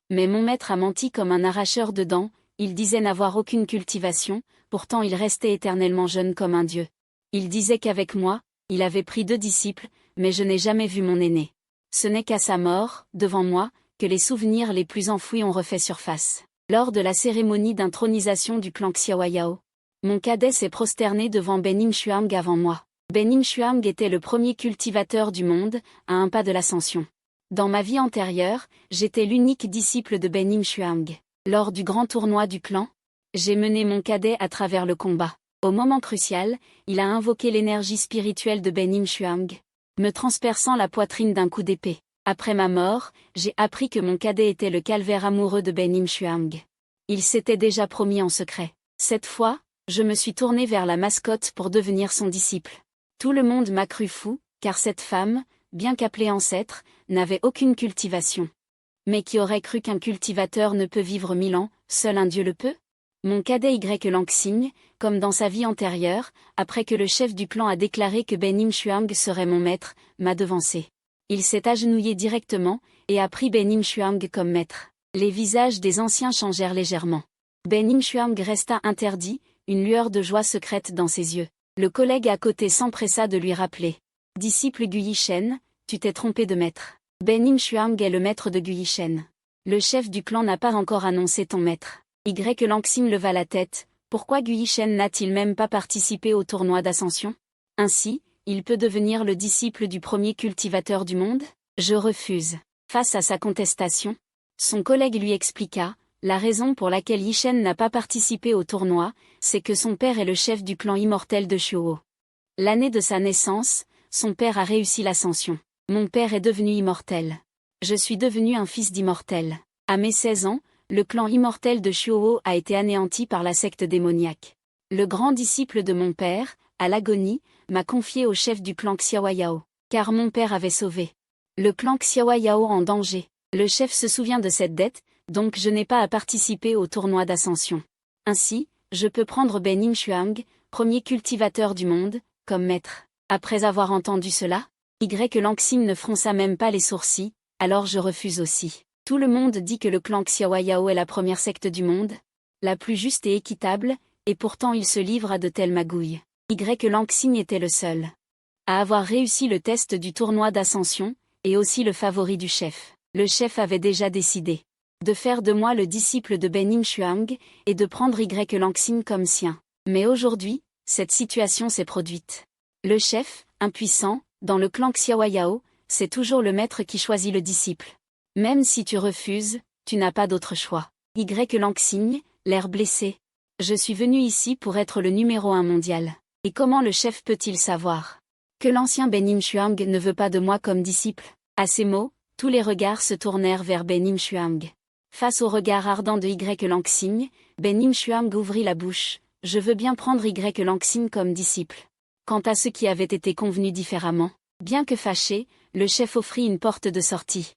Mais mon maître a menti comme un arracheur de dents, il disait n'avoir aucune cultivation, pourtant il restait éternellement jeune comme un dieu. Il disait qu'avec moi, il avait pris 2 disciples, mais je n'ai jamais vu mon aîné. Ce n'est qu'à sa mort, devant moi, que les souvenirs les plus enfouis ont refait surface. Lors de la cérémonie d'intronisation du clan Xiaoyao, mon cadet s'est prosterné devant Bening Shuang avant moi. Bening Shuang était le premier cultivateur du monde, à un pas de l'ascension. Dans ma vie antérieure, j'étais l'unique disciple de Bening Shuang. Lors du grand tournoi du clan, j'ai mené mon cadet à travers le combat. Au moment crucial, il a invoqué l'énergie spirituelle de Bening Shuang, me transperçant la poitrine d'un coup d'épée. Après ma mort, j'ai appris que mon cadet était le calvaire amoureux de Bening Shuang. Il s'était déjà promis en secret. Cette fois, je me suis tourné vers la mascotte pour devenir son disciple. Tout le monde m'a cru fou, car cette femme, bien qu'appelée ancêtre, n'avait aucune cultivation. Mais qui aurait cru qu'un cultivateur ne peut vivre 1000 ans, seul un dieu le peut? Mon cadet Langsing, comme dans sa vie antérieure, après que le chef du clan a déclaré que Bening Shuang serait mon maître, m'a devancé. Il s'est agenouillé directement, et a pris Bening Shuang comme maître. Les visages des anciens changèrent légèrement. Bening Shuang resta interdit, une lueur de joie secrète dans ses yeux. Le collègue à côté s'empressa de lui rappeler. « Disciple Guyi-Shen, tu t'es trompé de maître. Bening Shuang est le maître de Guyi-Shen. Le chef du clan n'a pas encore annoncé ton maître. » Langsing leva la tête. Pourquoi Guyi-Shen n'a-t-il même pas participé au tournoi d'ascension? Ainsi, il peut devenir le disciple du premier cultivateur du monde? Je refuse. Face à sa contestation, son collègue lui expliqua, la raison pour laquelle Yi-Shen n'a pas participé au tournoi, c'est que son père est le chef du clan immortel de Shuo. L'année de sa naissance, son père a réussi l'ascension. Mon père est devenu immortel. Je suis devenu un fils d'immortel. À mes 16 ans, le clan immortel de Shuo a été anéanti par la secte démoniaque. Le grand disciple de mon père, à l'agonie, m'a confié au chef du clan Xiaoyao, car mon père avait sauvé le clan Xiaoyao en danger. Le chef se souvient de cette dette, donc je n'ai pas à participer au tournoi d'ascension. Ainsi, je peux prendre Bening Shuang, premier cultivateur du monde, comme maître. Après avoir entendu cela, Langsing ne fronça même pas les sourcils, alors je refuse aussi. Tout le monde dit que le clan Xiaoyao est la première secte du monde, la plus juste et équitable, et pourtant il se livre à de telles magouilles. Langsing était le seul à avoir réussi le test du tournoi d'ascension, et aussi le favori du chef. Le chef avait déjà décidé de faire de moi le disciple de Bening Shuang, et de prendre Langsing comme sien. Mais aujourd'hui, cette situation s'est produite. Le chef, impuissant, dans le clan Xiaoyao, c'est toujours le maître qui choisit le disciple. Même si tu refuses, tu n'as pas d'autre choix. Langsing, l'air blessé. Je suis venu ici pour être le numéro 1 mondial. Et comment le chef peut-il savoir que l'ancien Bening Shuang ne veut pas de moi comme disciple? À ces mots, tous les regards se tournèrent vers Bening Shuang. Face au regard ardent de Langsing, Bening Shuang ouvrit la bouche. Je veux bien prendre Langsing comme disciple. Quant à ce qui avait été convenu différemment, bien que fâché, le chef offrit une porte de sortie.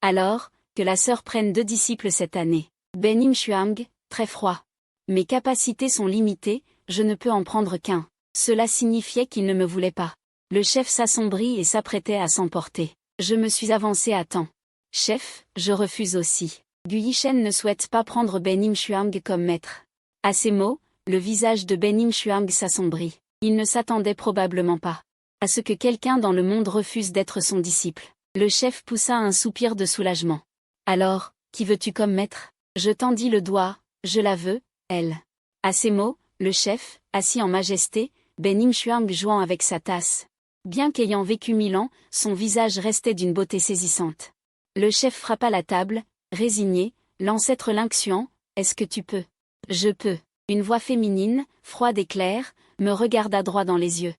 Alors, que la sœur prenne 2 disciples cette année. Bening Shuang, très froid. Mes capacités sont limitées, je ne peux en prendre qu'un. Cela signifiait qu'il ne me voulait pas. Le chef s'assombrit et s'apprêtait à s'emporter. Je me suis avancé à temps. Chef, je refuse aussi. Guyi-Shen ne souhaite pas prendre Bening Shuang comme maître. À ces mots, le visage de Bening Shuang s'assombrit. Il ne s'attendait probablement pas à ce que quelqu'un dans le monde refuse d'être son disciple. Le chef poussa un soupir de soulagement. Alors, qui veux-tu comme maître? Je tendis le doigt, je la veux, elle. À ces mots, le chef, assis en majesté, Bening Shuang jouant avec sa tasse. Bien qu'ayant vécu 1000 ans, son visage restait d'une beauté saisissante. Le chef frappa la table, résigné, l'ancêtre Lingxuan, est-ce que tu peux? Je peux. Une voix féminine, froide et claire, me regarda droit dans les yeux.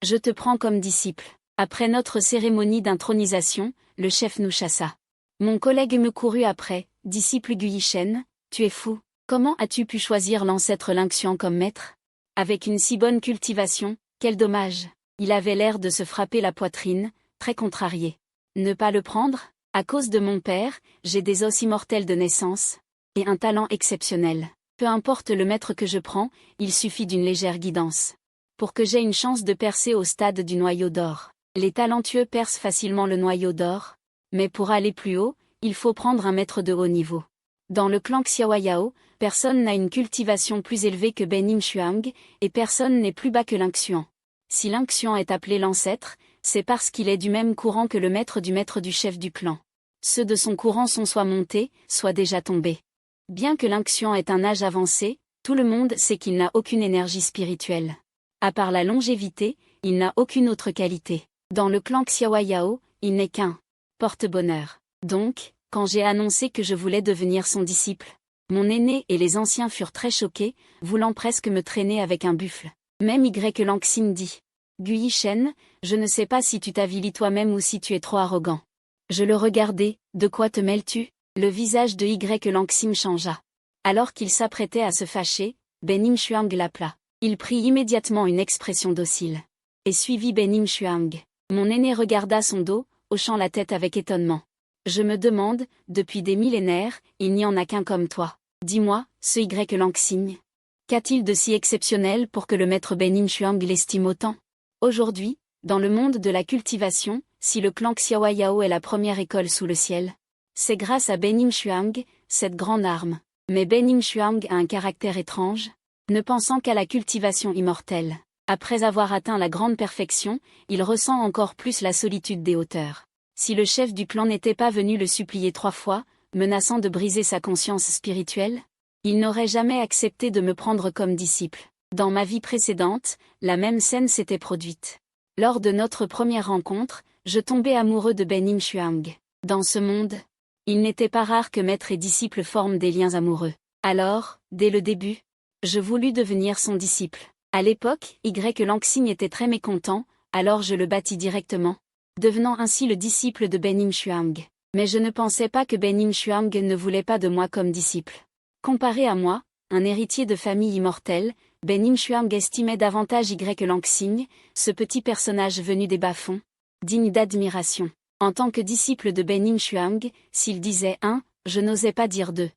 Je te prends comme disciple. Après notre cérémonie d'intronisation, le chef nous chassa. Mon collègue me courut après, disciple Guyi-Shen, tu es fou. Comment as-tu pu choisir l'ancêtre Lingxuan comme maître? Avec une si bonne cultivation, quel dommage. Il avait l'air de se frapper la poitrine, très contrarié. Ne pas le prendre? À cause de mon père, j'ai des os immortels de naissance, et un talent exceptionnel. Peu importe le maître que je prends, il suffit d'une légère guidance pour que j'aie une chance de percer au stade du noyau d'or. Les talentueux percent facilement le noyau d'or, mais pour aller plus haut, il faut prendre un maître de haut niveau. Dans le clan Xiaoyao, personne n'a une cultivation plus élevée que Benim Shuang, et personne n'est plus bas que Lingxuan. Si Lingxuan est appelé l'ancêtre, c'est parce qu'il est du même courant que le maître du chef du clan. Ceux de son courant sont soit montés, soit déjà tombés. Bien que Lingxuan ait un âge avancé, tout le monde sait qu'il n'a aucune énergie spirituelle. À part la longévité, il n'a aucune autre qualité. Dans le clan Xiaoyao, il n'est qu'un porte-bonheur. Donc, quand j'ai annoncé que je voulais devenir son disciple, mon aîné et les anciens furent très choqués, voulant presque me traîner avec un buffle. Même Y Langxin dit. Gui Shen, je ne sais pas si tu t'avilis toi-même ou si tu es trop arrogant. Je le regardai, de quoi te mêles-tu? Le visage de Y Langxin changea. Alors qu'il s'apprêtait à se fâcher, Benim Shuang l'appela. Il prit immédiatement une expression docile. Et suivit Benim Shuang. Mon aîné regarda son dos, hochant la tête avec étonnement. Je me demande, depuis des millénaires, il n'y en a qu'un comme toi. Dis-moi, ce Y Langxin. Qu'a-t-il de si exceptionnel pour que le maître Benim Shuang l'estime autant? Aujourd'hui, dans le monde de la cultivation, si le clan Xiaoyao est la première école sous le ciel, c'est grâce à Benim Shuang, cette grande arme. Mais Benim Shuang a un caractère étrange, ne pensant qu'à la cultivation immortelle. Après avoir atteint la grande perfection, il ressent encore plus la solitude des hauteurs. Si le chef du clan n'était pas venu le supplier 3 fois, menaçant de briser sa conscience spirituelle, il n'aurait jamais accepté de me prendre comme disciple. Dans ma vie précédente, la même scène s'était produite. Lors de notre première rencontre, je tombais amoureux de Benim Shuang. Dans ce monde, il n'était pas rare que maître et disciple forment des liens amoureux. Alors, dès le début, je voulus devenir son disciple. À l'époque, Y Langxin était très mécontent, alors je le battis directement, devenant ainsi le disciple de Benim Shuang. Mais je ne pensais pas que Benim Shuang ne voulait pas de moi comme disciple. Comparé à moi, un héritier de famille immortelle, Benim Shuang estimait davantage Y Langxin, ce petit personnage venu des bas-fonds, digne d'admiration. En tant que disciple de Benim Shuang, s'il disait un, je n'osais pas dire deux.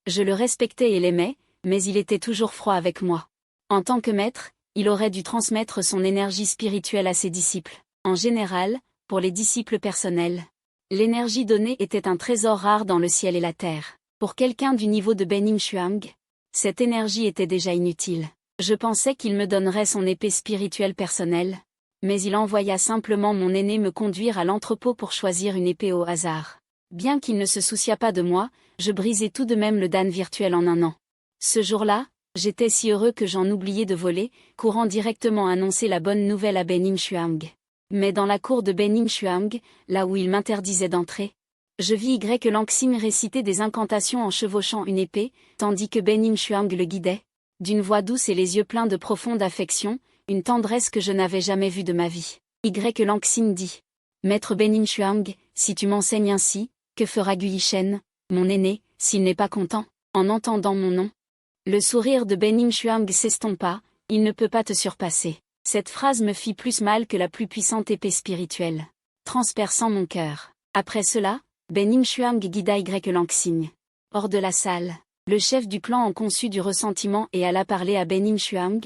Je le respectais et l'aimais, mais il était toujours froid avec moi. En tant que maître, il aurait dû transmettre son énergie spirituelle à ses disciples. En général, pour les disciples personnels, l'énergie donnée était un trésor rare dans le ciel et la terre. Pour quelqu'un du niveau de Benim Shuang, cette énergie était déjà inutile. Je pensais qu'il me donnerait son épée spirituelle personnelle, mais il envoya simplement mon aîné me conduire à l'entrepôt pour choisir une épée au hasard. Bien qu'il ne se souciât pas de moi, je brisai tout de même le Dan virtuel en un an. Ce jour-là, j'étais si heureux que j'en oubliais de voler, courant directement annoncer la bonne nouvelle à Benim Shuang. Mais dans la cour de Benim Shuang, là où il m'interdisait d'entrer, je vis Y Langxin réciter des incantations en chevauchant une épée, tandis que Benim Shuang le guidait, d'une voix douce et les yeux pleins de profonde affection, une tendresse que je n'avais jamais vue de ma vie. Y Langxin dit. Maître Benim Shuang, si tu m'enseignes ainsi, que fera Gui Shen, mon aîné, s'il n'est pas content, en entendant mon nom? Le sourire de Benim Shuang s'estompa, il ne peut pas te surpasser. Cette phrase me fit plus mal que la plus puissante épée spirituelle, transperçant mon cœur. Après cela, Benim Shuang guida Y Langxin. Hors de la salle, le chef du clan en conçut du ressentiment et alla parler à Benim Shuang.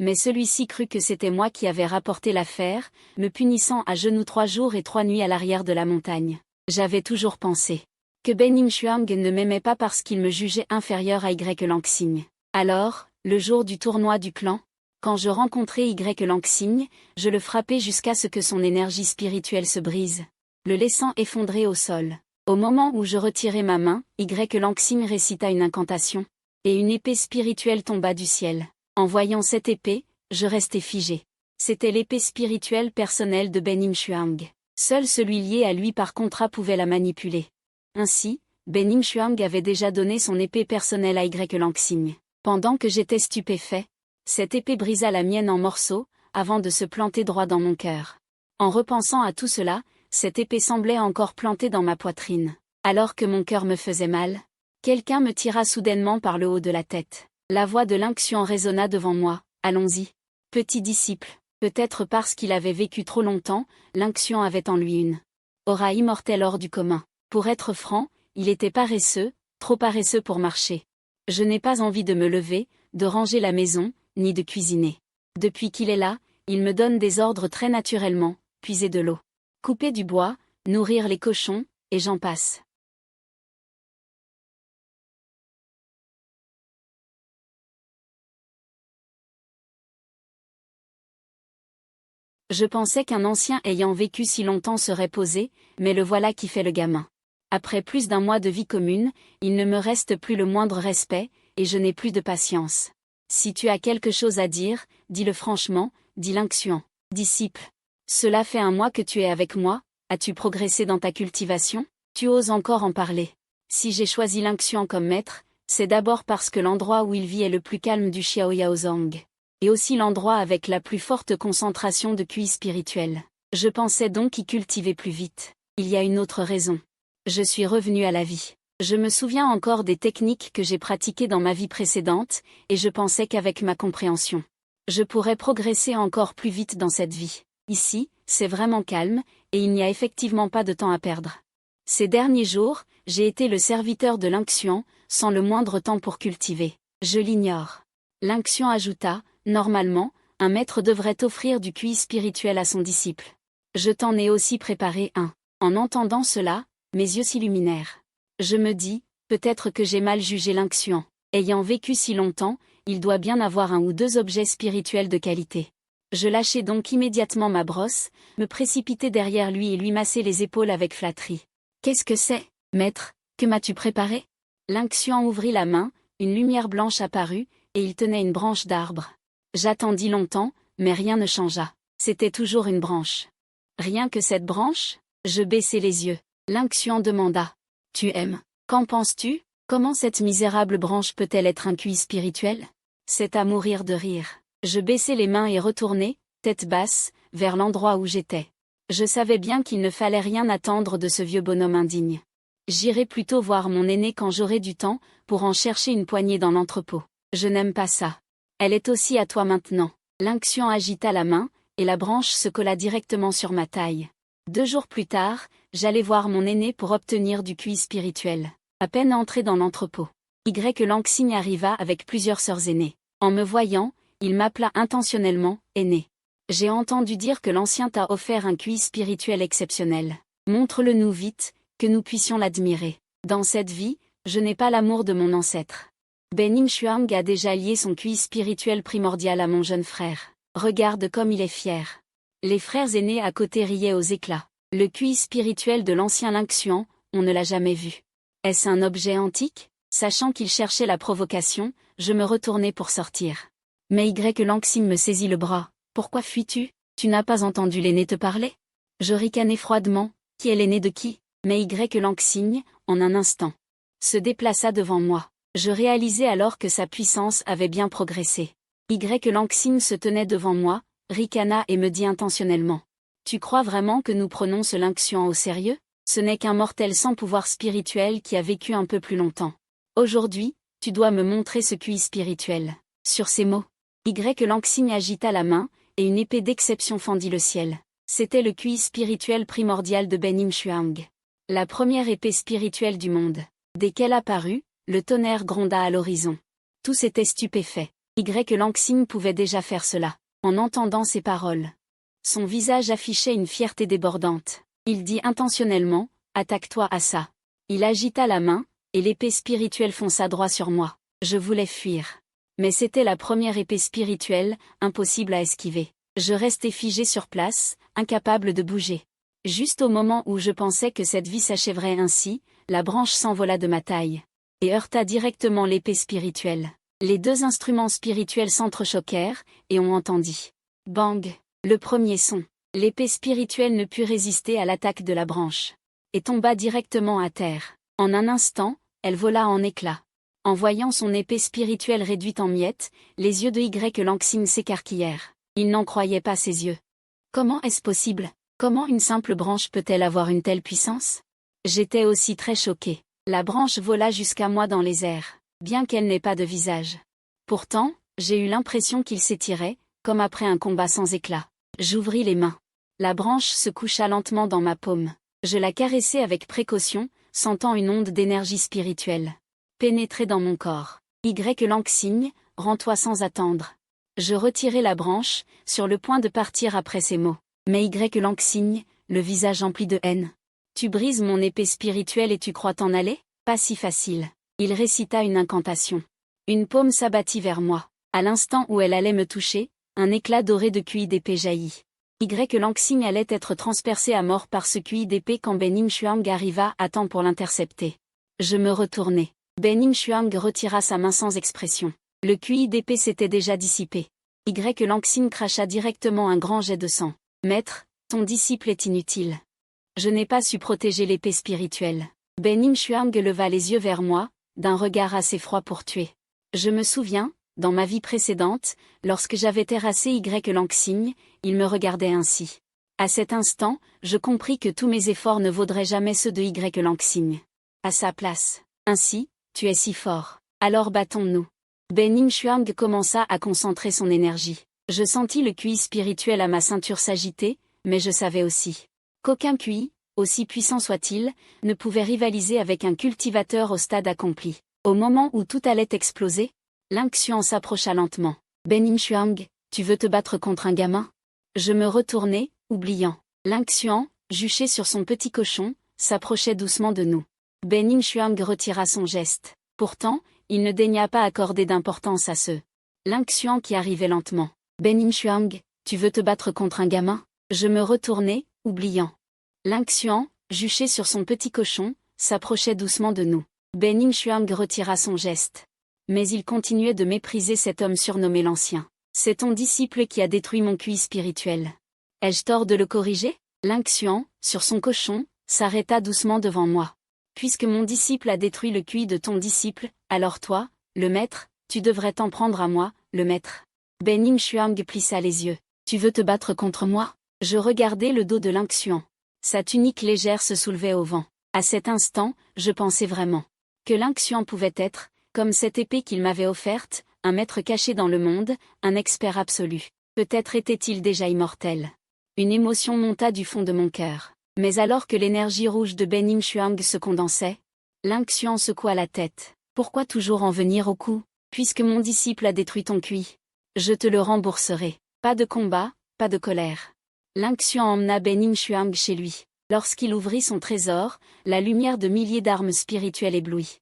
Mais celui-ci crut que c'était moi qui avais rapporté l'affaire, me punissant à genoux 3 jours et 3 nuits à l'arrière de la montagne. J'avais toujours pensé que Benim Shuang ne m'aimait pas parce qu'il me jugeait inférieur à Y Langxin. Alors, le jour du tournoi du clan, quand je rencontrai Y Langxin, je le frappai jusqu'à ce que son énergie spirituelle se brise, le laissant effondrer au sol. Au moment où je retirai ma main, Y Langxin récita une incantation, et une épée spirituelle tomba du ciel. En voyant cette épée, je restai figé. C'était l'épée spirituelle personnelle de Benim Shuang. Seul celui lié à lui par contrat pouvait la manipuler. Ainsi, Benim Shuang avait déjà donné son épée personnelle à Y Langxin. Pendant que j'étais stupéfait, cette épée brisa la mienne en morceaux, avant de se planter droit dans mon cœur. En repensant à tout cela, cette épée semblait encore plantée dans ma poitrine. Alors que mon cœur me faisait mal, quelqu'un me tira soudainement par le haut de la tête. La voix de Lingxuan résonna devant moi. Allons-y. Petit disciple. Peut-être parce qu'il avait vécu trop longtemps, Lingxuan avait en lui une aura immortelle hors du commun. Pour être franc, il était paresseux, trop paresseux pour marcher. Je n'ai pas envie de me lever, de ranger la maison, ni de cuisiner. Depuis qu'il est là, il me donne des ordres très naturellement, puiser de l'eau, couper du bois, nourrir les cochons, et j'en passe. Je pensais qu'un ancien ayant vécu si longtemps serait posé, mais le voilà qui fait le gamin. Après plus d'un mois de vie commune, il ne me reste plus le moindre respect, et je n'ai plus de patience. Si tu as quelque chose à dire, dis-le franchement, dit l'Inxuan. Disciple. Cela fait un mois que tu es avec moi, as-tu progressé dans ta cultivation? Tu oses encore en parler. Si j'ai choisi l'Inxuan comme maître, c'est d'abord parce que l'endroit où il vit est le plus calme du Xiaoyaozhang. Et aussi l'endroit avec la plus forte concentration de QI spirituel. Je pensais donc y cultiver plus vite. Il y a une autre raison. Je suis revenu à la vie. Je me souviens encore des techniques que j'ai pratiquées dans ma vie précédente, et je pensais qu'avec ma compréhension, je pourrais progresser encore plus vite dans cette vie. Ici, c'est vraiment calme, et il n'y a effectivement pas de temps à perdre. Ces derniers jours, j'ai été le serviteur de l'Inxuan, sans le moindre temps pour cultiver. Je l'ignore. L'Inxuan ajouta, normalement, un maître devrait offrir du QI spirituel à son disciple. Je t'en ai aussi préparé un. En entendant cela, mes yeux s'illuminèrent. Je me dis, peut-être que j'ai mal jugé l'Inxuan. Ayant vécu si longtemps, il doit bien avoir un ou deux objets spirituels de qualité. Je lâchai donc immédiatement ma brosse, me précipitai derrière lui et lui massai les épaules avec flatterie. « Qu'est-ce que c'est, maître, que m'as-tu préparé ?» L'Inxuan ouvrit la main, une lumière blanche apparut, et il tenait une branche d'arbre. J'attendis longtemps, mais rien ne changea. C'était toujours une branche. Rien que cette branche? Je baissai les yeux. L'Inxuan demanda. « Tu aimes? Qu'en penses-tu? Comment cette misérable branche peut-elle être un QI spirituel? » C'est à mourir de rire. Je baissai les mains et retournai, tête basse, vers l'endroit où j'étais. Je savais bien qu'il ne fallait rien attendre de ce vieux bonhomme indigne. J'irai plutôt voir mon aîné quand j'aurai du temps, pour en chercher une poignée dans l'entrepôt. Je n'aime pas ça. Elle est aussi à toi maintenant. L'Inxuan agita la main, et la branche se colla directement sur ma taille. 2 jours plus tard, j'allais voir mon aîné pour obtenir du QI spirituel. À peine entré dans l'entrepôt, Y Lanxing arriva avec plusieurs sœurs aînées. En me voyant, il m'appela intentionnellement « aîné ». J'ai entendu dire que l'ancien t'a offert un QI spirituel exceptionnel. Montre-le-nous vite, que nous puissions l'admirer. Dans cette vie, je n'ai pas l'amour de mon ancêtre. Benim Shuang a déjà lié son QI spirituel primordial à mon jeune frère. Regarde comme il est fier. Les frères aînés à côté riaient aux éclats. Le QI spirituel de l'ancien L'Inxuan, on ne l'a jamais vu. Est-ce un objet antique? Sachant qu'il cherchait la provocation, je me retournai pour sortir. Mais Y Lanxing me saisit le bras. Pourquoi fuis-tu? Tu n'as pas entendu l'aîné te parler? Je ricanai froidement. Qui est l'aîné de qui? Mais Y Lanxing, en un instant, se déplaça devant moi. Je réalisai alors que sa puissance avait bien progressé. Y Lanxing se tenait devant moi, ricana et me dit intentionnellement. Tu crois vraiment que nous prenons ce L'Inxuan au sérieux? Ce n'est qu'un mortel sans pouvoir spirituel qui a vécu un peu plus longtemps. Aujourd'hui, tu dois me montrer ce QI spirituel. Sur ces mots, Y Lanxing agita la main, et une épée d'exception fendit le ciel. C'était le QI spirituel primordial de Benim Shuang. La première épée spirituelle du monde. Dès qu'elle apparut, le tonnerre gronda à l'horizon. Tous étaient stupéfaits. Y Lanxing pouvait déjà faire cela. En entendant ces paroles, son visage affichait une fierté débordante. Il dit intentionnellement, « Attaque-toi à ça ». Il agita la main, et l'épée spirituelle fonça droit sur moi. Je voulais fuir. Mais c'était la première épée spirituelle, impossible à esquiver. Je restai figé sur place, incapable de bouger. Juste au moment où je pensais que cette vie s'achèverait ainsi, la branche s'envola de ma taille et heurta directement l'épée spirituelle. Les 2 instruments spirituels s'entrechoquèrent, et on entendit. Bang! Le premier son. L'épée spirituelle ne put résister à l'attaque de la branche. Et tomba directement à terre. En un instant, elle vola en éclats. En voyant son épée spirituelle réduite en miettes, les yeux de Y Lanxing s'écarquillèrent. Il n'en croyait pas ses yeux. Comment est-ce possible? Comment une simple branche peut-elle avoir une telle puissance? J'étais aussi très choqué. La branche vola jusqu'à moi dans les airs, bien qu'elle n'ait pas de visage. Pourtant, j'ai eu l'impression qu'il s'étirait, comme après un combat sans éclat. J'ouvris les mains. La branche se coucha lentement dans ma paume. Je la caressai avec précaution, sentant une onde d'énergie spirituelle pénétrer dans mon corps. Y Lanxing, rends-toi sans attendre. Je retirai la branche, sur le point de partir après ces mots. Mais Y Lanxing, le visage empli de haine. Tu brises mon épée spirituelle et tu crois t'en aller? Pas si facile. Il récita une incantation. Une paume s'abattit vers moi. À l'instant où elle allait me toucher, un éclat doré de QI d'épée jaillit. Langsing allait être transpercé à mort par ce QI d'épée quand Ben Shuang arriva à temps pour l'intercepter. Je me retournai. Ben Shuang retira sa main sans expression. Le QI d'épée s'était déjà dissipé. Langsing cracha directement un grand jet de sang. Maître, ton disciple est inutile. Je n'ai pas su protéger l'épée spirituelle. Ben Shuang leva les yeux vers moi, d'un regard assez froid pour tuer. Je me souviens, dans ma vie précédente, lorsque j'avais terrassé Langsing, il me regardait ainsi. À cet instant, je compris que tous mes efforts ne vaudraient jamais ceux de Langsing. À sa place. Ainsi, tu es si fort. Alors battons-nous. Ben Shuang commença à concentrer son énergie. Je sentis le QI spirituel à ma ceinture s'agiter, mais je savais aussi qu'aucun QI, aussi puissant soit-il, ne pouvait rivaliser avec un cultivateur au stade accompli. Au moment où tout allait exploser, Langshuan s'approcha lentement. Ben Shuang, tu veux te battre contre un gamin? Je me retournai, oubliant. Langshuan, juché sur son petit cochon, s'approchait doucement de nous. Ben Shuang retira son geste. Pourtant, il ne daigna pas accorder d'importance à ce Langshuan qui arrivait lentement. Ben Shuang, tu veux te battre contre un gamin? Je me retournai, oubliant. Langshuan, juché sur son petit cochon, s'approchait doucement de nous. Ben Shuang retira son geste. Mais il continuait de mépriser cet homme surnommé l'Ancien. C'est ton disciple qui a détruit mon QI spirituel. Ai-je tort de le corriger? Langshuan, sur son cochon, s'arrêta doucement devant moi. Puisque mon disciple a détruit le QI de ton disciple, alors toi, le maître, tu devrais t'en prendre à moi, le maître. Ben Shuang plissa les yeux. Tu veux te battre contre moi? Je regardai le dos de Langshuan. Sa tunique légère se soulevait au vent. À cet instant, je pensais vraiment que Langshuan pouvait être, comme cette épée qu'il m'avait offerte, un maître caché dans le monde, un expert absolu. Peut-être était-il déjà immortel. Une émotion monta du fond de mon cœur. Mais alors que l'énergie rouge de Ben Shuang se condensait, Langshuan secoua la tête. Pourquoi toujours en venir au coup? Puisque mon disciple a détruit ton QI. Je te le rembourserai. Pas de combat, pas de colère. Langshuan emmena Ben Shuang chez lui. Lorsqu'il ouvrit son trésor, la lumière de milliers d'armes spirituelles éblouit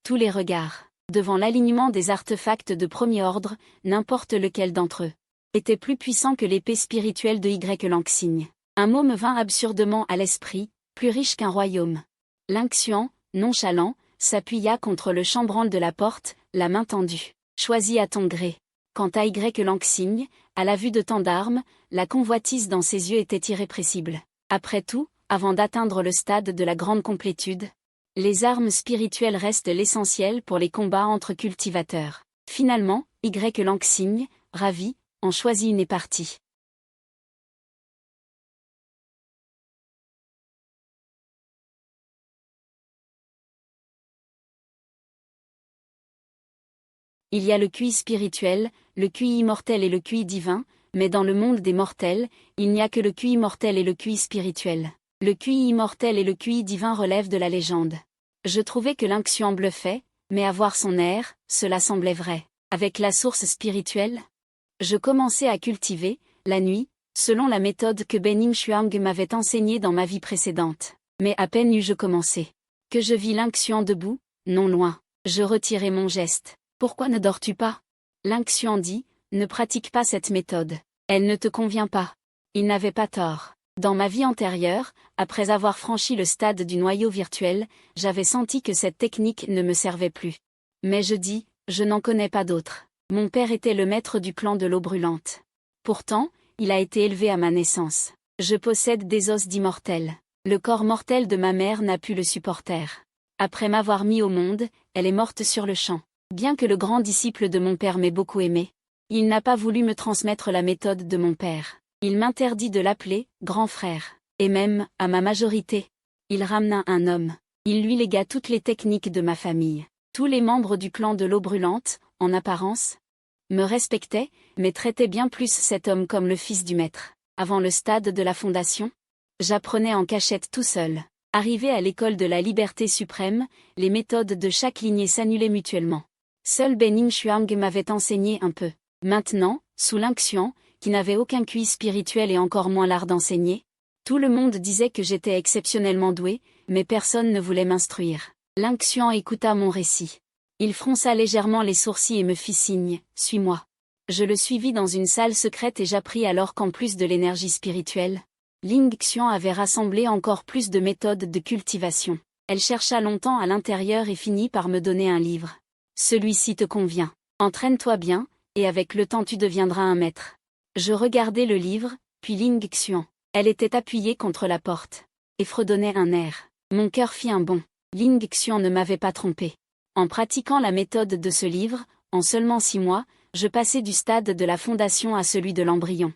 tous les regards. Devant l'alignement des artefacts de premier ordre, n'importe lequel d'entre eux était plus puissant que l'épée spirituelle de Langsing. Un mot me vint absurdement à l'esprit, plus riche qu'un royaume. Langshuan, nonchalant, s'appuya contre le chambranle de la porte, la main tendue. Choisis à ton gré. Quant à Langsing, à la vue de tant d'armes, la convoitise dans ses yeux était irrépressible. Après tout, avant d'atteindre le stade de la grande complétude, les armes spirituelles restent l'essentiel pour les combats entre cultivateurs. Finalement, Langsing, ravi, en choisit une et partit. Il y a le QI spirituel, le QI immortel et le QI divin, mais dans le monde des mortels, il n'y a que le QI mortel et le QI spirituel. Le QI immortel et le QI divin relèvent de la légende. Je trouvais que Langshuan bluffait, mais à voir son air, cela semblait vrai. Avec la source spirituelle, je commençais à cultiver, la nuit, selon la méthode que Ben Shuang m'avait enseignée dans ma vie précédente. Mais à peine eus-je commencé que je vis Langshuan debout, non loin. Je retirai mon geste. Pourquoi ne dors-tu pas? Langshuan dit, ne pratique pas cette méthode. Elle ne te convient pas. Il n'avait pas tort. Dans ma vie antérieure, après avoir franchi le stade du noyau virtuel, j'avais senti que cette technique ne me servait plus. Mais je dis, je n'en connais pas d'autre. Mon père était le maître du clan de l'eau brûlante. Pourtant, il a été élevé à ma naissance. Je possède des os d'immortel. Le corps mortel de ma mère n'a pu le supporter. Après m'avoir mis au monde, elle est morte sur le champ. Bien que le grand disciple de mon père m'ait beaucoup aimé, il n'a pas voulu me transmettre la méthode de mon père. Il m'interdit de l'appeler « grand frère ». Et même, à ma majorité, il ramena un homme. Il lui légua toutes les techniques de ma famille. Tous les membres du clan de l'eau brûlante, en apparence, me respectaient, mais traitaient bien plus cet homme comme le fils du maître. Avant le stade de la fondation, j'apprenais en cachette tout seul. Arrivé à l'école de la liberté suprême, les méthodes de chaque lignée s'annulaient mutuellement. Seul Ben Shuang m'avait enseigné un peu. Maintenant, sous Langshuan, qui n'avait aucun QI spirituel et encore moins l'art d'enseigner, tout le monde disait que j'étais exceptionnellement doué, mais personne ne voulait m'instruire. Langshuan écouta mon récit. Il fronça légèrement les sourcils et me fit signe, suis-moi. Je le suivis dans une salle secrète et j'appris alors qu'en plus de l'énergie spirituelle, Ling Xian avait rassemblé encore plus de méthodes de cultivation. Elle chercha longtemps à l'intérieur et finit par me donner un livre. Celui-ci te convient. Entraîne-toi bien, et avec le temps tu deviendras un maître. Je regardai le livre, puis Ling Xian. Elle était appuyée contre la porte. Et fredonnait un air. Mon cœur fit un bond. Ling Xian ne m'avait pas trompé. En pratiquant la méthode de ce livre, en seulement 6 mois, je passai du stade de la fondation à celui de l'embryon.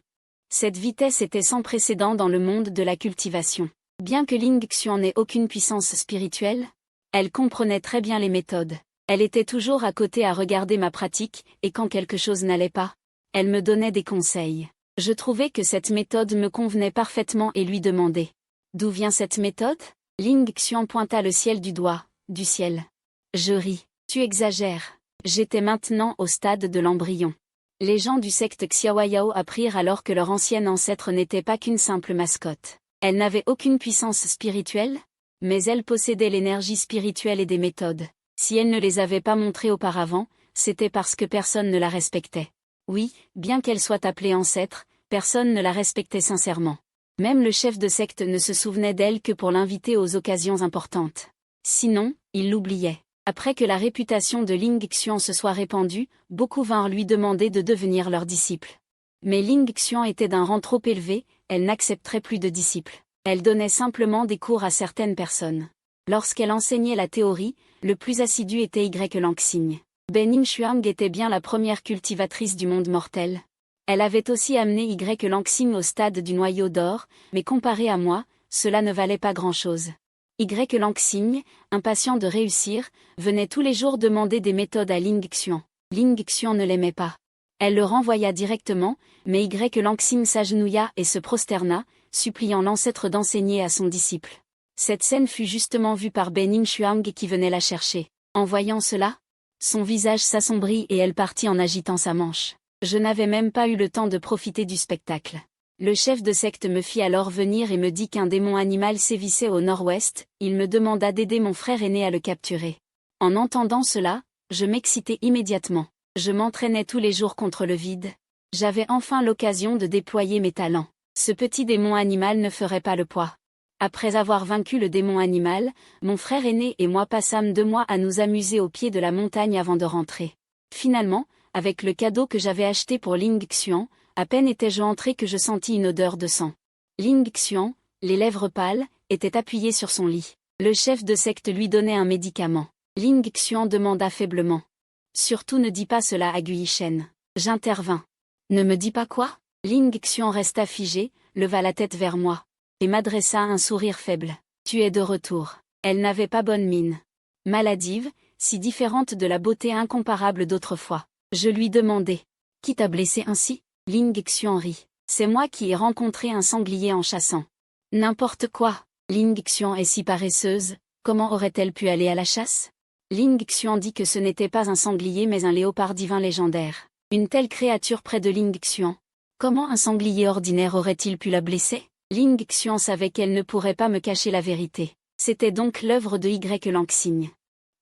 Cette vitesse était sans précédent dans le monde de la cultivation. Bien que Ling Xian n'ait aucune puissance spirituelle, elle comprenait très bien les méthodes. Elle était toujours à côté à regarder ma pratique, et quand quelque chose n'allait pas, elle me donnait des conseils. Je trouvais que cette méthode me convenait parfaitement et lui demandai. D'où vient cette méthode? Ling Xian pointa le ciel du doigt. Du ciel. Je ris. Tu exagères. J'étais maintenant au stade de l'embryon. Les gens du secte Xiaoyao apprirent alors que leur ancienne ancêtre n'était pas qu'une simple mascotte. Elle n'avait aucune puissance spirituelle, mais elle possédait l'énergie spirituelle et des méthodes. Si elle ne les avait pas montrées auparavant, c'était parce que personne ne la respectait. Oui, bien qu'elle soit appelée ancêtre, personne ne la respectait sincèrement. Même le chef de secte ne se souvenait d'elle que pour l'inviter aux occasions importantes. Sinon, il l'oubliait. Après que la réputation de Ling Xian se soit répandue, beaucoup vinrent lui demander de devenir leur disciple. Mais Ling Xian était d'un rang trop élevé, elle n'accepterait plus de disciples. Elle donnait simplement des cours à certaines personnes. Lorsqu'elle enseignait la théorie, le plus assidu était Y-Lanxing. Bening Shuang était bien la première cultivatrice du monde mortel. Elle avait aussi amené Y-Lanxing au stade du noyau d'or, mais comparé à moi, cela ne valait pas grand-chose. Y-Lanxing, impatient de réussir, venait tous les jours demander des méthodes à Ling Xian. Ling Xian ne l'aimait pas. Elle le renvoya directement, mais Y-Lanxing s'agenouilla et se prosterna, suppliant l'ancêtre d'enseigner à son disciple. Cette scène fut justement vue par Bening Shuang qui venait la chercher. En voyant cela, son visage s'assombrit et elle partit en agitant sa manche. Je n'avais même pas eu le temps de profiter du spectacle. Le chef de secte me fit alors venir et me dit qu'un démon animal sévissait au nord-ouest, il me demanda d'aider mon frère aîné à le capturer. En entendant cela, je m'excitai immédiatement. Je m'entraînais tous les jours contre le vide. J'avais enfin l'occasion de déployer mes talents. Ce petit démon animal ne ferait pas le poids. Après avoir vaincu le démon animal, mon frère aîné et moi passâmes 2 mois à nous amuser au pied de la montagne avant de rentrer. Finalement, avec le cadeau que j'avais acheté pour Ling Xian, à peine étais-je entré que je sentis une odeur de sang. Ling Xian, les lèvres pâles, était appuyé sur son lit. Le chef de secte lui donnait un médicament. Ling Xian demanda faiblement. Surtout ne dis pas cela à Gui Shen. J'intervins. Ne me dis pas quoi? Ling Xian resta figée, leva la tête vers moi, et m'adressa un sourire faible. Tu es de retour. Elle n'avait pas bonne mine. Maladive, si différente de la beauté incomparable d'autrefois. Je lui demandai. Qui t'a blessé ainsi? Ling Xian rit. C'est moi qui ai rencontré un sanglier en chassant. N'importe quoi. Ling Xian est si paresseuse, comment aurait-elle pu aller à la chasse? Ling Xian dit que ce n'était pas un sanglier mais un léopard divin légendaire. Une telle créature près de Ling Xian. Comment un sanglier ordinaire aurait-il pu la blesser? Ling Xian savait qu'elle ne pourrait pas me cacher la vérité. C'était donc l'œuvre de Y-Lanxing.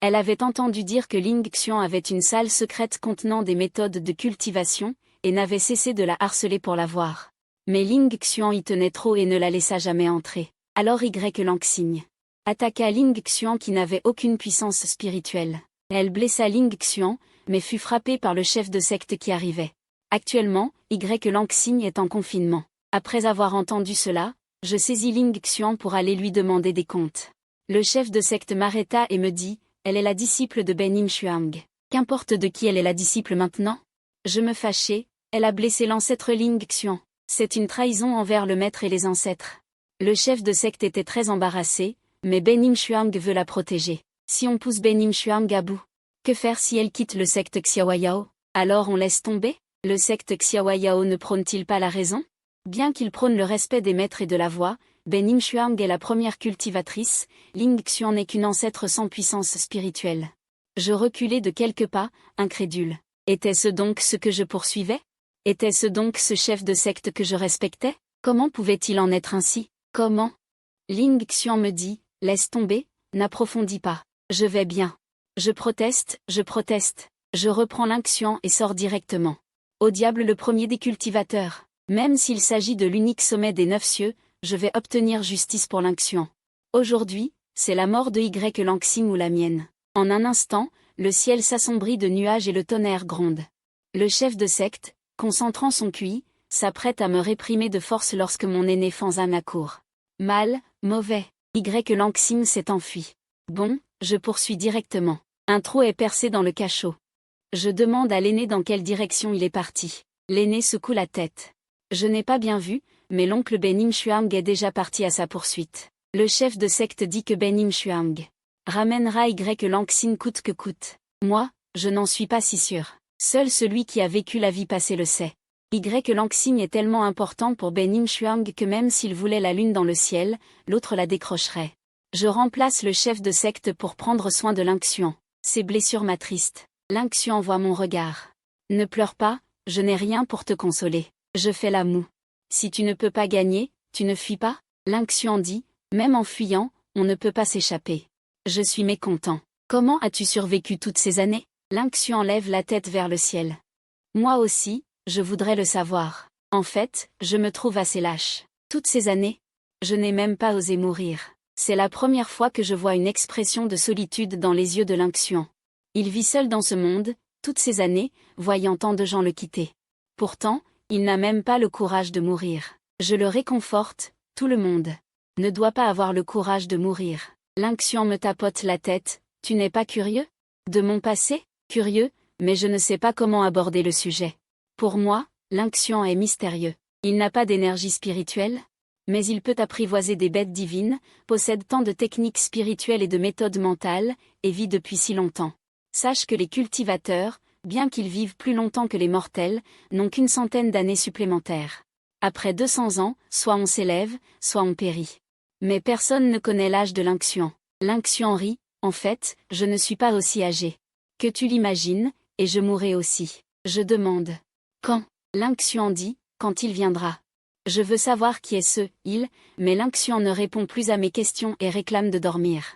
Elle avait entendu dire que Ling Xian avait une salle secrète contenant des méthodes de cultivation, et n'avait cessé de la harceler pour la voir. Mais Ling Xian y tenait trop et ne la laissa jamais entrer. Alors Y-Lanxing attaqua Ling Xian qui n'avait aucune puissance spirituelle. Elle blessa Ling Xian, mais fut frappée par le chef de secte qui arrivait. Actuellement, Y-Lanxing est en confinement. Après avoir entendu cela, je saisis Ling Xian pour aller lui demander des comptes. Le chef de secte m'arrêta et me dit, elle est la disciple de Bening Shuang. Qu'importe de qui elle est la disciple maintenant? Je me fâchai, elle a blessé l'ancêtre Ling Xian. C'est une trahison envers le maître et les ancêtres. Le chef de secte était très embarrassé, mais Bening Shuang veut la protéger. Si on pousse Bening Shuang à bout, que faire si elle quitte le secte Xiaoyao? Alors on laisse tomber? Le secte Xiaoyao ne prône-t-il pas la raison? Bien qu'il prône le respect des maîtres et de la voix, Bening Shuang est la première cultivatrice, Ling Xian n'est qu'une ancêtre sans puissance spirituelle. Je reculai de quelques pas, incrédule. Était-ce donc ce que je poursuivais? Était-ce donc ce chef de secte que je respectais? Comment pouvait-il en être ainsi? Comment? Ling Xian me dit, laisse tomber, n'approfondis pas. Je vais bien. Je proteste, je reprends l'Ing Xian et sors directement. Au diable le premier des cultivateurs. Même s'il s'agit de l'unique sommet des 9 cieux, je vais obtenir justice pour l'Inksuan. Aujourd'hui, c'est la mort de Y Lanxing ou la mienne. En un instant, le ciel s'assombrit de nuages et le tonnerre gronde. Le chef de secte, concentrant son QI, s'apprête à me réprimer de force lorsque mon aîné Fanzan accourt. Mal, mauvais. Y Lanxing s'est enfui. Bon, je poursuis directement. Un trou est percé dans le cachot. Je demande à l'aîné dans quelle direction il est parti. L'aîné secoue la tête. Je n'ai pas bien vu, mais l'oncle Benim Shuang est déjà parti à sa poursuite. Le chef de secte dit que Benim Shuang ramènera Y Lanxing coûte que coûte. Moi, je n'en suis pas si sûr. Seul celui qui a vécu la vie passée le sait. Y Lanxing est tellement important pour Benim Shuang que même s'il voulait la lune dans le ciel, l'autre la décrocherait. Je remplace le chef de secte pour prendre soin de l'Inksuan. Ses blessures m'attristent. L'Inksuan voit mon regard. Ne pleure pas, je n'ai rien pour te consoler. Je fais la moue. Si tu ne peux pas gagner, tu ne fuis pas? L'Inksuan dit, même en fuyant, on ne peut pas s'échapper. Je suis mécontent. Comment as-tu survécu toutes ces années? L'Inksuan lève la tête vers le ciel. Moi aussi, je voudrais le savoir. En fait, je me trouve assez lâche. Toutes ces années, je n'ai même pas osé mourir. C'est la première fois que je vois une expression de solitude dans les yeux de l'Inksuan. Il vit seul dans ce monde, toutes ces années, voyant tant de gens le quitter. Pourtant, il n'a même pas le courage de mourir. Je le réconforte, tout le monde ne doit pas avoir le courage de mourir. L'Inksuan me tapote la tête, tu n'es pas curieux? De mon passé? Curieux, mais je ne sais pas comment aborder le sujet. Pour moi, l'Inksuan est mystérieux. Il n'a pas d'énergie spirituelle, mais il peut apprivoiser des bêtes divines, possède tant de techniques spirituelles et de méthodes mentales, et vit depuis si longtemps. Sache que les cultivateurs, bien qu'ils vivent plus longtemps que les mortels, n'ont qu'une centaine d'années supplémentaires. Après 200 ans, soit on s'élève, soit on périt. Mais personne ne connaît l'âge de l'Inksuan. L'Inksuan rit, en fait, je ne suis pas aussi âgé. Que tu l'imagines, et je mourrai aussi. Je demande. Quand? L'Inksuan dit, quand il viendra. Je veux savoir qui est ce « il », mais l'Inksuan ne répond plus à mes questions et réclame de dormir.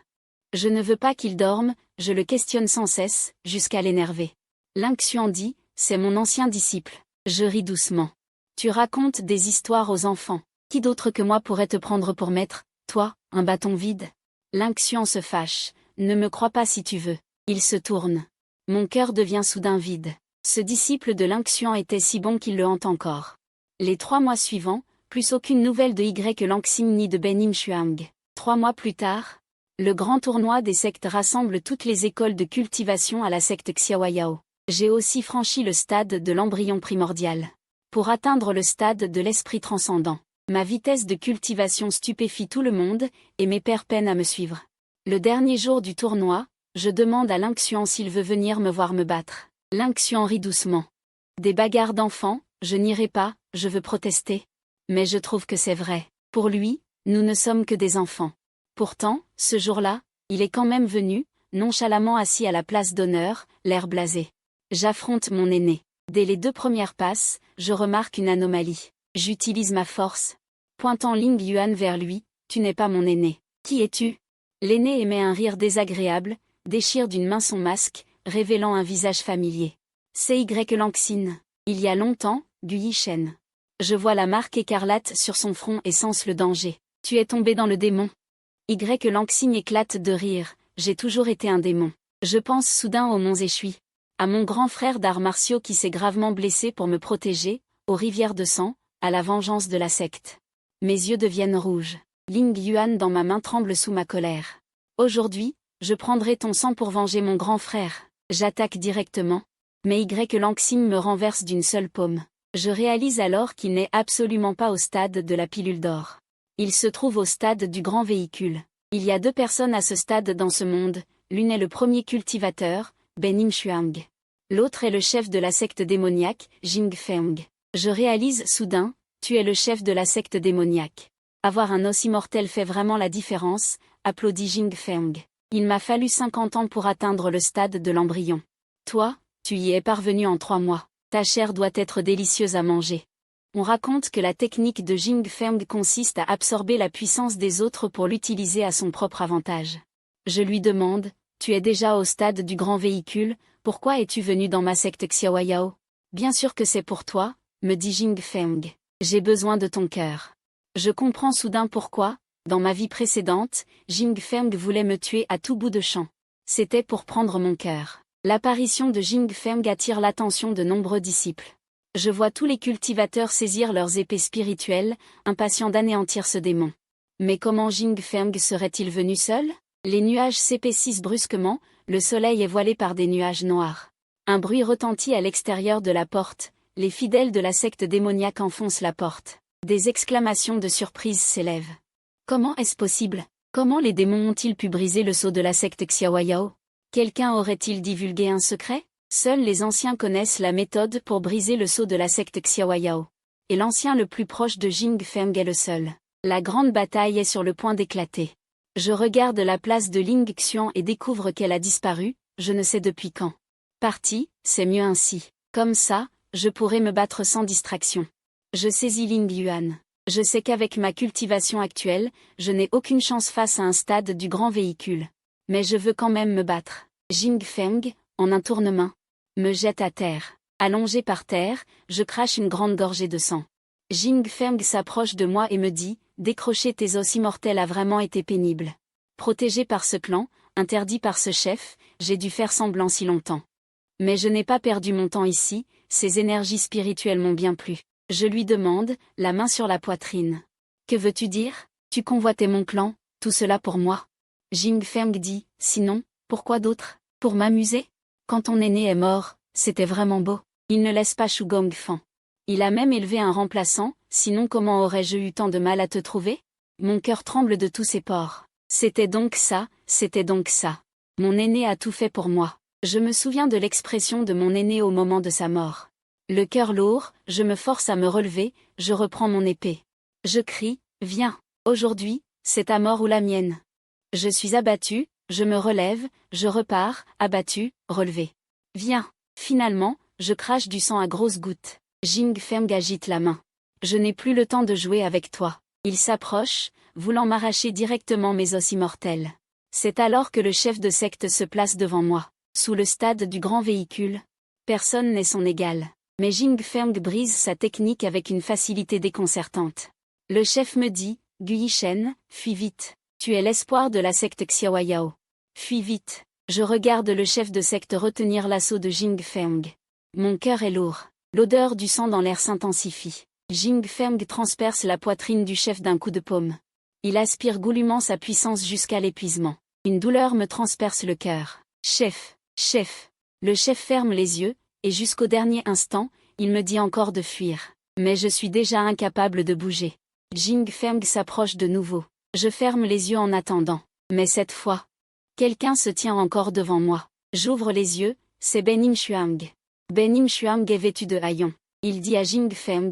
Je ne veux pas qu'il dorme, je le questionne sans cesse, jusqu'à l'énerver. L'Inksuan dit, c'est mon ancien disciple. Je ris doucement. Tu racontes des histoires aux enfants. Qui d'autre que moi pourrait te prendre pour maître, toi, un bâton vide? L'Inksuan se fâche. Ne me crois pas si tu veux. Il se tourne. Mon cœur devient soudain vide. Ce disciple de l'Inksuan était si bon qu'il le hante encore. Les 3 mois suivants, plus aucune nouvelle de Y Lanxing ni de Benim Shuang. 3 mois plus tard, le grand tournoi des sectes rassemble toutes les écoles de cultivation à la secte Xiaoyao. J'ai aussi franchi le stade de l'embryon primordial. Pour atteindre le stade de l'esprit transcendant. Ma vitesse de cultivation stupéfie tout le monde, et mes pairs peinent à me suivre. Le dernier jour du tournoi, je demande à l'Inksuan s'il veut venir me voir me battre. L'Inksuan rit doucement. Des bagarres d'enfants, je n'irai pas, je veux protester. Mais je trouve que c'est vrai. Pour lui, nous ne sommes que des enfants. Pourtant, ce jour-là, il est quand même venu, nonchalamment assis à la place d'honneur, l'air blasé. J'affronte mon aîné. Dès les 2 premières passes, je remarque une anomalie. J'utilise ma force. Pointant Ling Yuan vers lui, tu n'es pas mon aîné. Qui es-tu? L'aîné émet un rire désagréable, déchire d'une main son masque, révélant un visage familier. C'est Y Lanxing. Il y a longtemps, Gui Shen. Je vois la marque écarlate sur son front et sens le danger. Tu es tombé dans le démon. Y Lanxing éclate de rire. J'ai toujours été un démon. Je pense soudain aux monts échuis. À mon grand frère d'arts martiaux qui s'est gravement blessé pour me protéger, aux rivières de sang, à la vengeance de la secte. Mes yeux deviennent rouges. Ling Yuan dans ma main tremble sous ma colère. Aujourd'hui, je prendrai ton sang pour venger mon grand frère. J'attaque directement. Mais Y Lanxing me renverse d'une seule paume. Je réalise alors qu'il n'est absolument pas au stade de la pilule d'or. Il se trouve au stade du grand véhicule. Il y a 2 personnes à ce stade dans ce monde, l'une est le premier cultivateur, Benim Shuang. L'autre est le chef de la secte démoniaque, Jing Feng. Je réalise soudain, tu es le chef de la secte démoniaque. Avoir un os immortel fait vraiment la différence, applaudit Jing Feng. Il m'a fallu 50 ans pour atteindre le stade de l'embryon. Toi, tu y es parvenu en 3 mois. Ta chair doit être délicieuse à manger. On raconte que la technique de Jing Feng consiste à absorber la puissance des autres pour l'utiliser à son propre avantage. Je lui demande, tu es déjà au stade du grand véhicule, pourquoi es-tu venu dans ma secte Xiaoyao? Bien sûr que c'est pour toi, me dit Jing Feng. J'ai besoin de ton cœur. Je comprends soudain pourquoi, dans ma vie précédente, Jing Feng voulait me tuer à tout bout de champ. C'était pour prendre mon cœur. L'apparition de Jing Feng attire l'attention de nombreux disciples. Je vois tous les cultivateurs saisir leurs épées spirituelles, impatients d'anéantir ce démon. Mais comment Jing Feng serait-il venu seul? Les nuages s'épaississent brusquement, le soleil est voilé par des nuages noirs. Un bruit retentit à l'extérieur de la porte, les fidèles de la secte démoniaque enfoncent la porte. Des exclamations de surprise s'élèvent. Comment est-ce possible? Comment les démons ont-ils pu briser le sceau de la secte Xiaoyao? Quelqu'un aurait-il divulgué un secret? Seuls les anciens connaissent la méthode pour briser le sceau de la secte Xiaoyao. Et l'ancien le plus proche de Jing Feng est le seul. La grande bataille est sur le point d'éclater. Je regarde la place de Ling Xian et découvre qu'elle a disparu, je ne sais depuis quand. Parti, c'est mieux ainsi. Comme ça, je pourrai me battre sans distraction. Je saisis Ling Yuan. Je sais qu'avec ma cultivation actuelle, je n'ai aucune chance face à un stade du grand véhicule. Mais je veux quand même me battre. Jing Feng, en un tournement, me jette à terre. Allongé par terre, je crache une grande gorgée de sang. Jing Feng s'approche de moi et me dit, décrocher tes os immortels a vraiment été pénible. Protégé par ce clan, interdit par ce chef, j'ai dû faire semblant si longtemps. Mais je n'ai pas perdu mon temps ici, ces énergies spirituelles m'ont bien plu. Je lui demande, la main sur la poitrine. Que veux-tu dire? Tu convoitais mon clan, tout cela pour moi. Jing Feng dit, sinon, pourquoi d'autre? Pour m'amuser? Quand ton aîné est mort, c'était vraiment beau. Il ne laisse pas Shu Gongfang. Il a même élevé un remplaçant, sinon comment aurais-je eu tant de mal à te trouver? Mon cœur tremble de tous ses pores. C'était donc ça, c'était donc ça. Mon aîné a tout fait pour moi. Je me souviens de l'expression de mon aîné au moment de sa mort. Le cœur lourd, je me force à me relever, je reprends mon épée. Je crie, viens, aujourd'hui, c'est ta mort ou la mienne. Je suis abattu, je me relève, je repars, abattu, relevé. Viens, finalement, je crache du sang à grosses gouttes. Jing Feng agite la main. Je n'ai plus le temps de jouer avec toi. Il s'approche, voulant m'arracher directement mes os immortels. C'est alors que le chef de secte se place devant moi. Sous le stade du grand véhicule, personne n'est son égal. Mais Jing Feng brise sa technique avec une facilité déconcertante. Le chef me dit, Gui Shen, fuis vite. Tu es l'espoir de la secte Xiaoyao. Fuis vite. Je regarde le chef de secte retenir l'assaut de Jing Feng. Mon cœur est lourd. L'odeur du sang dans l'air s'intensifie. Jing Feng transperce la poitrine du chef d'un coup de paume. Il aspire goulûment sa puissance jusqu'à l'épuisement. Une douleur me transperce le cœur. Chef, chef. Le chef ferme les yeux, et jusqu'au dernier instant, il me dit encore de fuir. Mais je suis déjà incapable de bouger. Jing Feng s'approche de nouveau. Je ferme les yeux en attendant. Mais cette fois, quelqu'un se tient encore devant moi. J'ouvre les yeux, c'est Benim Xuang. Benim Xuang est vêtu de haillons. Il dit à Jing Feng,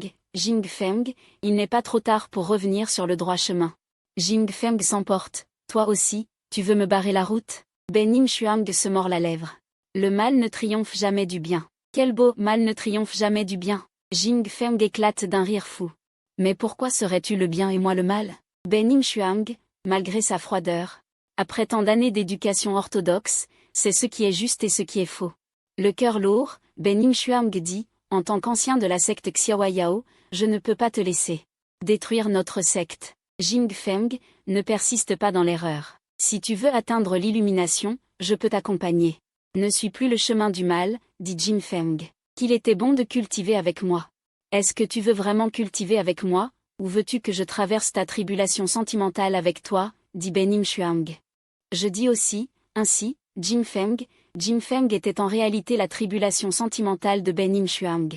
il n'est pas trop tard pour revenir sur le droit chemin. Jing Feng s'emporte. Toi aussi, tu veux me barrer la route? Benim Xuang se mord la lèvre. Le mal ne triomphe jamais du bien. Quel beau mal ne triomphe jamais du bien. Jing Feng éclate d'un rire fou. Mais pourquoi serais-tu le bien et moi le mal? Benim Xuang, malgré sa froideur, après tant d'années d'éducation orthodoxe, c'est ce qui est juste et ce qui est faux. Le cœur lourd, Benim Xuang dit, en tant qu'ancien de la secte Xiaoyao, je ne peux pas te laisser détruire notre secte. Jing Feng, ne persiste pas dans l'erreur. Si tu veux atteindre l'illumination, je peux t'accompagner. Ne suis plus le chemin du mal, dit Jing Feng. Qu'il était bon de cultiver avec moi. Est-ce que tu veux vraiment cultiver avec moi, ou veux-tu que je traverse ta tribulation sentimentale avec toi, dit Benim Xuang. Je dis aussi, ainsi, Jing Feng était en réalité la tribulation sentimentale de Benim Xuang.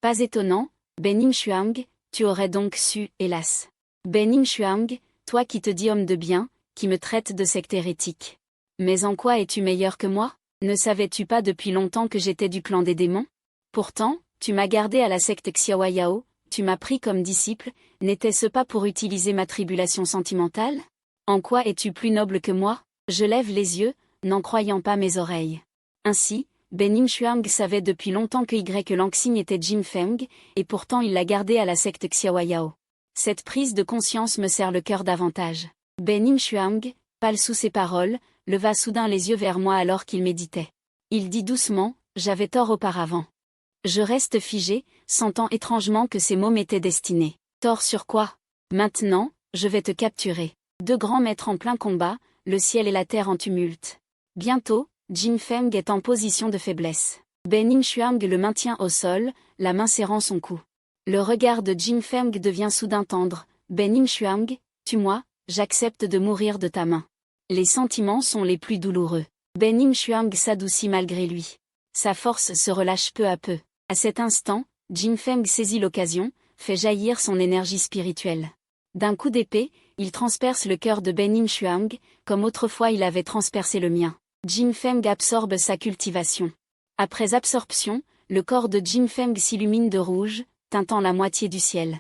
Pas étonnant, Benim Xuang, tu aurais donc su, hélas. Benim Xuang, toi qui te dis homme de bien, qui me traite de secte hérétique. Mais en quoi es-tu meilleur que moi? Ne savais-tu pas depuis longtemps que j'étais du clan des démons? Pourtant, tu m'as gardé à la secte Xiaoyao, tu m'as pris comme disciple, n'était-ce pas pour utiliser ma tribulation sentimentale? En quoi es-tu plus noble que moi? Je lève les yeux, n'en croyant pas mes oreilles. Ainsi, Benim Xuang savait depuis longtemps que Langxing était Jing Feng, et pourtant il l'a gardé à la secte Xiaoyao. Cette prise de conscience me serre le cœur davantage. Benim Xuang, pâle sous ses paroles, leva soudain les yeux vers moi alors qu'il méditait. Il dit doucement, j'avais tort auparavant. Je reste figé, sentant étrangement que ces mots m'étaient destinés. Tort sur quoi? Maintenant, je vais te capturer. Deux grands maîtres en plein combat, le ciel et la terre en tumulte. Bientôt, Jin Feng est en position de faiblesse. Ben Shuang le maintient au sol, la main serrant son cou. Le regard de Jin Feng devient soudain tendre. Ben Shuang, tue-moi, j'accepte de mourir de ta main. Les sentiments sont les plus douloureux. Ben Shuang s'adoucit malgré lui. Sa force se relâche peu à peu. À cet instant, Jin Feng saisit l'occasion, fait jaillir son énergie spirituelle. D'un coup d'épée, il transperce le cœur de Ben Shuang, comme autrefois il avait transpercé le mien. Jin Feng absorbe sa cultivation. Après absorption, le corps de Jin Feng s'illumine de rouge, teintant la moitié du ciel.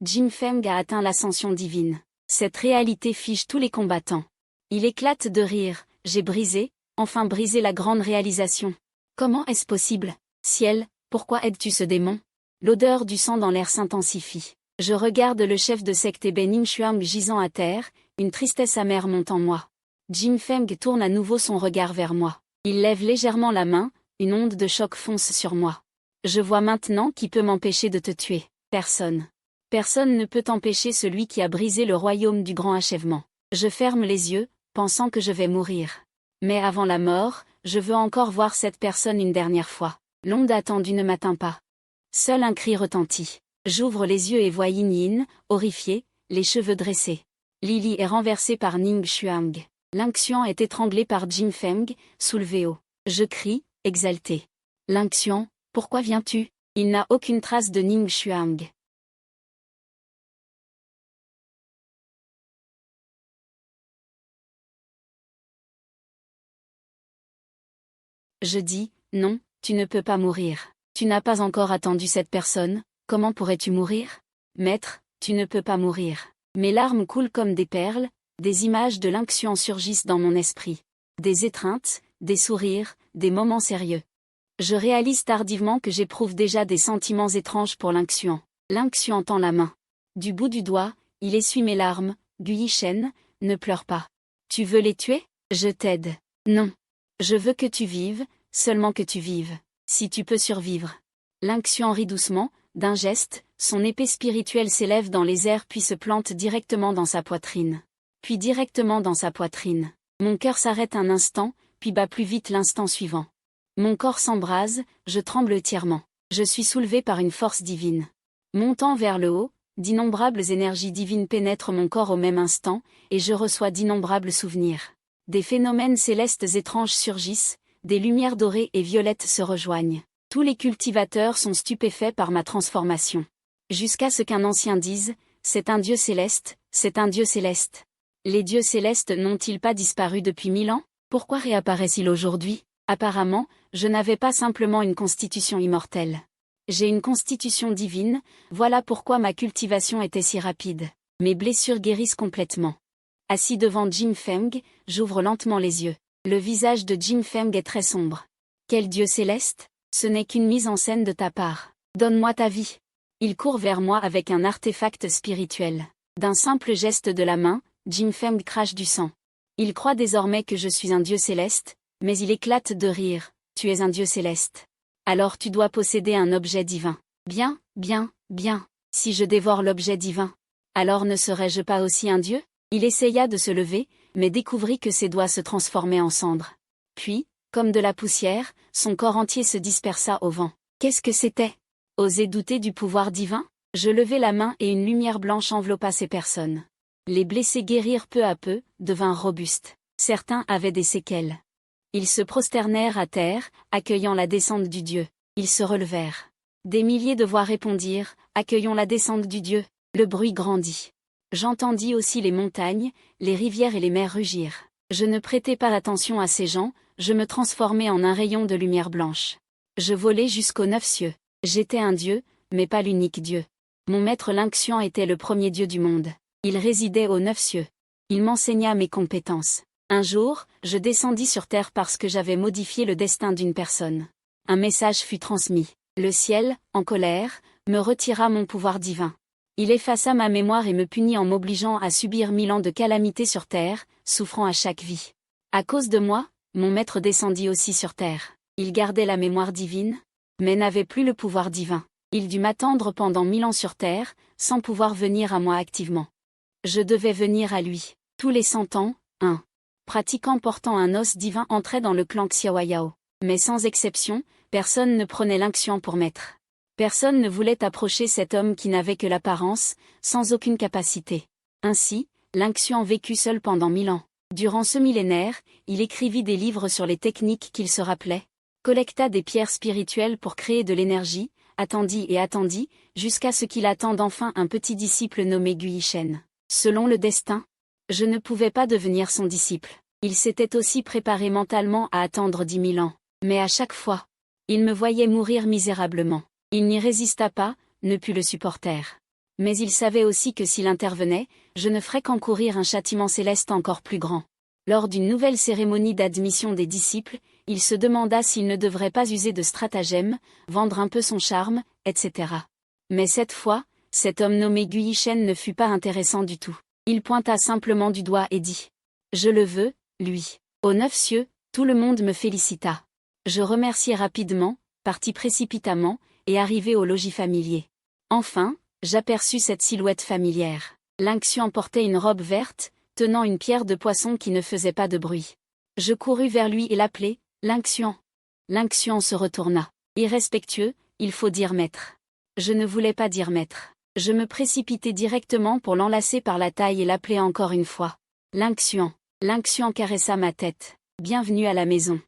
Jin Feng a atteint l'ascension divine. Cette réalité fige tous les combattants. Il éclate de rire. J'ai brisé, enfin brisé la grande réalisation. Comment est-ce possible? Ciel, pourquoi aides-tu ce démon? L'odeur du sang dans l'air s'intensifie. Je regarde le chef de secte et Ben Shuang gisant à terre, une tristesse amère monte en moi. Jin Feng tourne à nouveau son regard vers moi. Il lève légèrement la main, une onde de choc fonce sur moi. Je vois maintenant qui peut m'empêcher de te tuer. Personne. Personne ne peut empêcher celui qui a brisé le royaume du grand achèvement. Je ferme les yeux, pensant que je vais mourir. Mais avant la mort, je veux encore voir cette personne une dernière fois. L'onde attendue ne m'atteint pas. Seul un cri retentit. J'ouvre les yeux et vois Yin Yin, horrifié, les cheveux dressés. Lily est renversée par Ning Xuang. Ling Xuan est étranglé par Jin Feng, soulevé haut. Je crie, exalté. Ling Xuan, pourquoi viens-tu? Il n'a aucune trace de Ning Xuang. Je dis, non, tu ne peux pas mourir. Tu n'as pas encore attendu cette personne, comment pourrais-tu mourir? Maître, tu ne peux pas mourir. Mes larmes coulent comme des perles, des images de Ling Xuan surgissent dans mon esprit. Des étreintes, des sourires, des moments sérieux. Je réalise tardivement que j'éprouve déjà des sentiments étranges pour Ling Xuan. Ling Xuan tend la main. Du bout du doigt, il essuie mes larmes. Gui Shen, ne pleure pas. Tu veux les tuer? Je t'aide. Non. Je veux que tu vives, seulement que tu vives. Si tu peux survivre. Ling Xuan rit doucement, d'un geste, son épée spirituelle s'élève dans les airs puis se plante directement dans sa poitrine. Puis directement dans sa poitrine. Mon cœur s'arrête un instant, puis bat plus vite l'instant suivant. Mon corps s'embrase, je tremble entièrement. Je suis soulevé par une force divine. Montant vers le haut, d'innombrables énergies divines pénètrent mon corps au même instant, et je reçois d'innombrables souvenirs. Des phénomènes célestes étranges surgissent, des lumières dorées et violettes se rejoignent. Tous les cultivateurs sont stupéfaits par ma transformation. Jusqu'à ce qu'un ancien dise, c'est un dieu céleste, c'est un dieu céleste. Les dieux célestes n'ont-ils pas disparu depuis 1000 ans? Pourquoi réapparaissent-ils aujourd'hui? Apparemment, je n'avais pas simplement une constitution immortelle. J'ai une constitution divine, voilà pourquoi ma cultivation était si rapide. Mes blessures guérissent complètement. Assis devant Jin Feng, j'ouvre lentement les yeux. Le visage de Jin Feng est très sombre. Quel dieu céleste? Ce n'est qu'une mise en scène de ta part. Donne-moi ta vie. Il court vers moi avec un artefact spirituel. D'un simple geste de la main, Jin Feng crache du sang. Il croit désormais que je suis un dieu céleste, mais il éclate de rire. Tu es un dieu céleste. Alors tu dois posséder un objet divin. Bien, bien, bien. Si je dévore l'objet divin, alors ne serais-je pas aussi un dieu? Il essaya de se lever, mais découvrit que ses doigts se transformaient en cendres. Puis, comme de la poussière, son corps entier se dispersa au vent. Qu'est-ce que c'était? Oser douter du pouvoir divin? Je levai la main et une lumière blanche enveloppa ces personnes. Les blessés guérirent peu à peu, devinrent robustes. Certains avaient des séquelles. Ils se prosternèrent à terre, accueillant la descente du Dieu. Ils se relevèrent. Des milliers de voix répondirent, accueillons la descente du Dieu. Le bruit grandit. J'entendis aussi les montagnes, les rivières et les mers rugir. Je ne prêtais pas attention à ces gens, je me transformais en un rayon de lumière blanche. Je volais jusqu'aux 9 cieux. J'étais un dieu, mais pas l'unique dieu. Mon maître Ling Xuan était le premier dieu du monde. Il résidait aux 9 cieux. Il m'enseigna mes compétences. Un jour, je descendis sur terre parce que j'avais modifié le destin d'une personne. Un message fut transmis. Le ciel, en colère, me retira mon pouvoir divin. Il effaça ma mémoire et me punit en m'obligeant à subir 1000 ans de calamités sur terre, souffrant à chaque vie. À cause de moi, mon maître descendit aussi sur terre. Il gardait la mémoire divine. mais n'avait plus le pouvoir divin. Il dut m'attendre pendant 1000 ans sur terre, sans pouvoir venir à moi activement. Je devais venir à lui. Tous les 100 ans, un pratiquant portant un os divin entrait dans le clan Xiaoyao. Mais sans exception, personne ne prenait l'Inxian pour maître. Personne ne voulait approcher cet homme qui n'avait que l'apparence, sans aucune capacité. Ainsi, l'Inxian vécut seul pendant 1000 ans. Durant ce millénaire, il écrivit des livres sur les techniques qu'il se rappelait, collecta des pierres spirituelles pour créer de l'énergie, attendit, jusqu'à ce qu'il attende enfin un petit disciple nommé Gui Shen. Selon le destin, je ne pouvais pas devenir son disciple. Il s'était aussi préparé mentalement à attendre 10 000 ans. Mais à chaque fois, il me voyait mourir misérablement. Il n'y résista pas, ne put le supporter. Mais il savait aussi que s'il intervenait, je ne ferais qu'encourir un châtiment céleste encore plus grand. Lors d'une nouvelle cérémonie d'admission des disciples, il se demanda s'il ne devrait pas user de stratagèmes, vendre un peu son charme, etc. Mais cette fois, cet homme nommé Gui Shen ne fut pas intéressant du tout. Il pointa simplement du doigt et dit « Je le veux, lui. » Aux 9 cieux, tout le monde me félicita. Je remerciai rapidement, partis précipitamment, et arrivé au logis familier. Enfin, j'aperçus cette silhouette familière. L'Inxian portait une robe verte, tenant une pierre de poisson qui ne faisait pas de bruit. Je courus vers lui et l'appelai, « L'Inxian !» L'Inxian se retourna. Irrespectueux, il faut dire maître. Je ne voulais pas dire maître. Je me précipitai directement pour l'enlacer par la taille et l'appeler encore une fois. « L'Inxian !» L'Inxian caressa ma tête. « Bienvenue à la maison.